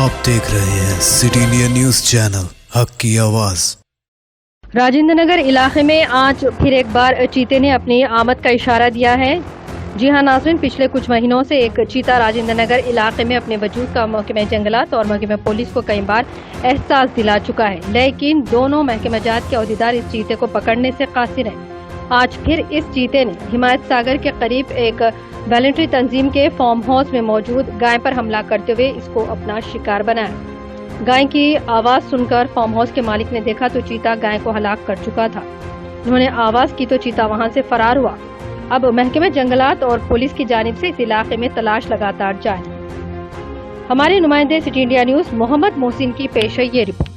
आप देख रहे हैं सिटी इंडिया न्यूज चैनल, हक की आवाज। राजेंद्र नगर इलाके में आज फिर एक बार चीते ने अपनी आमद का इशारा दिया है। जी हां नाज़रीन, पिछले कुछ महीनों से एक चीता राजेंद्र नगर इलाके में अपने वजूद का महकमे जंगलात और महकमे पुलिस को कई बार एहसास दिला चुका है, लेकिन दोनों महकमे जात के अहदेदार इस चीते को पकड़ने से कासिर हैं। आज फिर इस चीते ने हिमायत सागर के करीब एक वॉलंटरी तंजीम के फार्म हाउस में मौजूद गाय पर हमला करते हुए इसको अपना शिकार बनाया। गाय की आवाज सुनकर फार्म हाउस के मालिक ने देखा तो चीता गाय को हलाक कर चुका था। उन्होंने आवाज की तो चीता वहां से फरार हुआ। अब महकमे जंगलात और पुलिस की जानिब से इस इलाके में तलाश लगातार जारी। हमारे नुमाइंदे City India News Mohammed Mohsin की पेश है ये रिपोर्ट।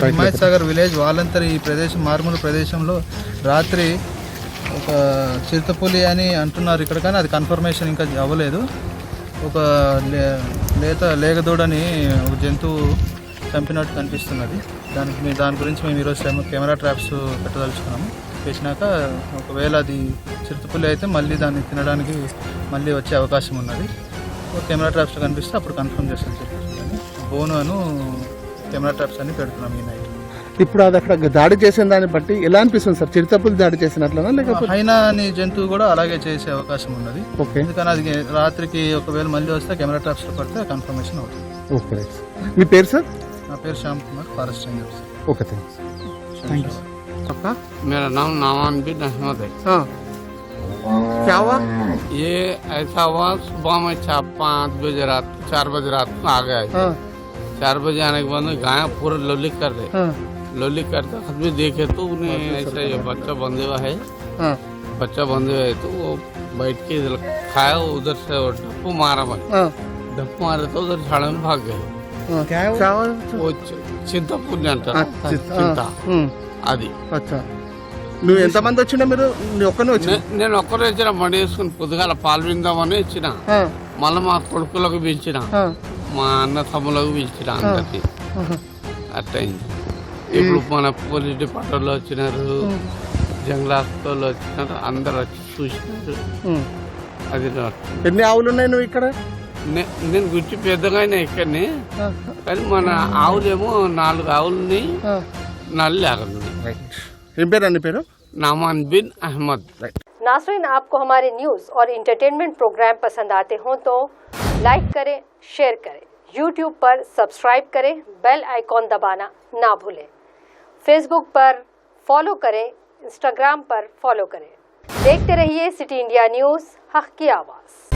హిమాయత్ సాగర్ విలేజ్ వాలంతరి ఈ ప్రదేశం మారుమూల ప్రదేశంలో రాత్రి ఒక చిరుతపులి అని అంటున్నారు ఇక్కడ, కానీ అది కన్ఫర్మేషన్ ఇంకా అవ్వలేదు. ఒక లేగదూడని ఒక జంతువు చంపినట్టు కనిపిస్తున్నది. దాని గురించి మేము ఈరోజు కెమెరా ట్రాప్స్ పెట్టదలుచుకున్నాము. పెట్టినాక ఒకవేళ అది చిరుతపులి అయితే మళ్ళీ దాన్ని తినడానికి మళ్ళీ వచ్చే అవకాశం ఉన్నది. కెమెరా ట్రాప్స్లో కనిపిస్తే అప్పుడు కన్ఫర్మ్ చేస్తాం. బోను అను కెమెరా ట్రాప్స్ అన్ని పెడుతున్నాం ఈ నైట్. ఇప్పుడు అది అక్కడ దాడి చేసిన దాన్ని బట్టి ఎలా అనిపిస్తుంది సార్? చిరుతపులి దాడి చేసినట్లనా లేకపోతే హైనా అనే జంతువు కూడా అలాగే చేసే అవకాశం ఉన్నది. ఓకే, ఎందుకని అది రాత్రికి ఒకవేళ మళ్ళీ వస్తే కెమెరా ట్రాప్స్ లో పడితే కన్ఫర్మేషన్ అవుతుంది. ఓకే, మీ పేరు సార్? నా పేరు Shyam Kumar, forest ranger sir. Okay, thank you. मेरा नाम नामान बिन अहमद है। हाँ, क्या हुआ? ये ऐसा हुआ सुबह में 5 बजे रात 4 बजे रात में आ गया। हाँ, 4 बजे आने के बाद में गाय पूरा लोली कर दे। हाँ, लोली करते आदमी देखे तो उन्हें ऐसा ये बच्चा बंधे हुआ है। हाँ, बच्चा बंधे हुआ है तो वो बैठ के इधर खाया, उधर से वो डप्पू मारा भाई। हाँ, डप्पू मारे तो उधर झाड़ में भाग गए। क्या हुआ? वो చింతపూడి అంటారు, చింత అది. అచ్చా, నువ్వు ఎంతమంది వచ్చినా? మీరు ఒక్కనే వచ్చిన? నేను ఒక్కరే వచ్చిన, మడి వేసుకుని పొద్దుగాల పాలు విందామని ఇచ్చిన. మళ్ళీ మా కొడుకులకు పిలిచిన, మా అన్న తమ్ములకు పిలిచిన, అందరికి అట్టయింది. ఇప్పుడు మన పోలీస్ డిపార్ట్మెంట్లో వచ్చినారు, జంగలాస్తులు వచ్చినారు, అందరు వచ్చి చూసినారు. అది ఎన్ని ఆవులు ఉన్నాయి నువ్వు ఇక్కడ? నేను గుర్చి పెద్దగానే ఇక్కడనే, కానీ మన ఆవులేమో 4 ఆవులని 4 లేకుండా. नामान बिन अहमद। नाज़रीन, आपको हमारे न्यूज़ और इंटरटेनमेंट प्रोग्राम पसंद आते हों तो लाइक करें, शेयर करें, यूट्यूब पर सब्सक्राइब करें, बेल आइकॉन दबाना ना भूलें। फेसबुक पर फॉलो करें, इंस्टाग्राम पर फॉलो करें। देखते रहिए सिटी इंडिया न्यूज़, हक की आवाज़।